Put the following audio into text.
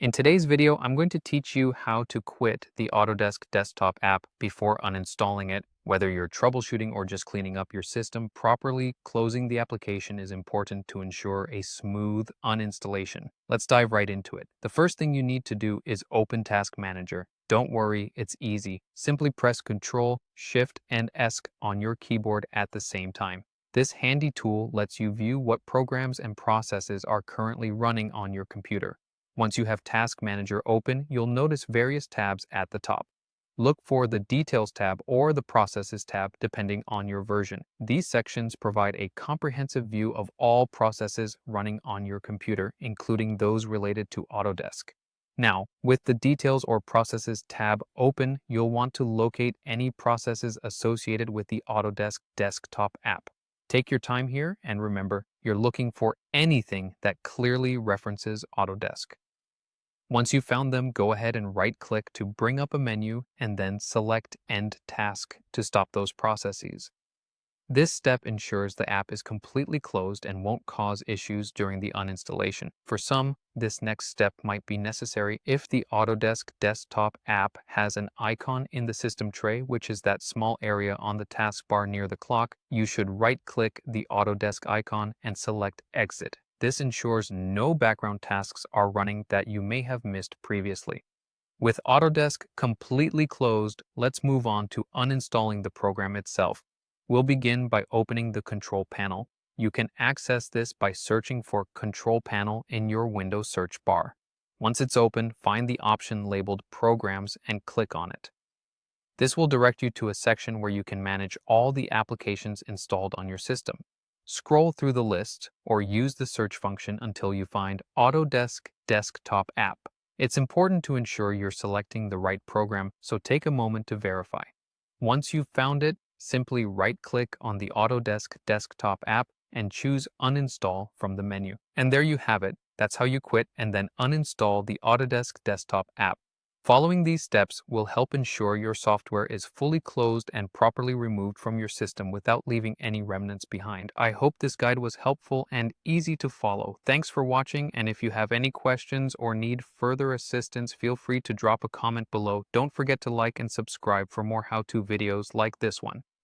In today's video, I'm going to teach you how to quit the Autodesk desktop app before uninstalling it. Whether you're troubleshooting or just cleaning up your system, properly closing the application is important to ensure a smooth uninstallation. Let's dive right into it. The first thing you need to do is open Task Manager. Don't worry, it's easy. Simply press Ctrl, Shift, and S on your keyboard at the same time. This handy tool lets you view what programs and processes are currently running on your computer. Once you have Task Manager open, you'll notice various tabs at the top. Look for the Details tab or the Processes tab depending on your version. These sections provide a comprehensive view of all processes running on your computer, including those related to Autodesk. Now, with the Details or Processes tab open, you'll want to locate any processes associated with the Autodesk desktop app. Take your time here and remember, you're looking for anything that clearly references Autodesk. Once you've found them, go ahead and right-click to bring up a menu and then select End Task to stop those processes. This step ensures the app is completely closed and won't cause issues during the uninstallation. For some, this next step might be necessary if the Autodesk desktop app has an icon in the system tray, which is that small area on the taskbar near the clock. You should right-click the Autodesk icon and select Exit. This ensures no background tasks are running that you may have missed previously. With Autodesk completely closed, let's move on to uninstalling the program itself. We'll begin by opening the Control Panel. You can access this by searching for Control Panel in your Windows search bar. Once it's open, find the option labeled Programs and click on it. This will direct you to a section where you can manage all the applications installed on your system. Scroll through the list or use the search function until you find Autodesk Desktop App. It's important to ensure you're selecting the right program, so take a moment to verify. Once you've found it, simply right-click on the Autodesk Desktop App and choose Uninstall from the menu. And there you have it. That's how you quit and then uninstall the Autodesk Desktop App. Following these steps will help ensure your software is fully closed and properly removed from your system without leaving any remnants behind. I hope this guide was helpful and easy to follow. Thanks for watching, and if you have any questions or need further assistance, feel free to drop a comment below. Don't forget to like and subscribe for more how-to videos like this one.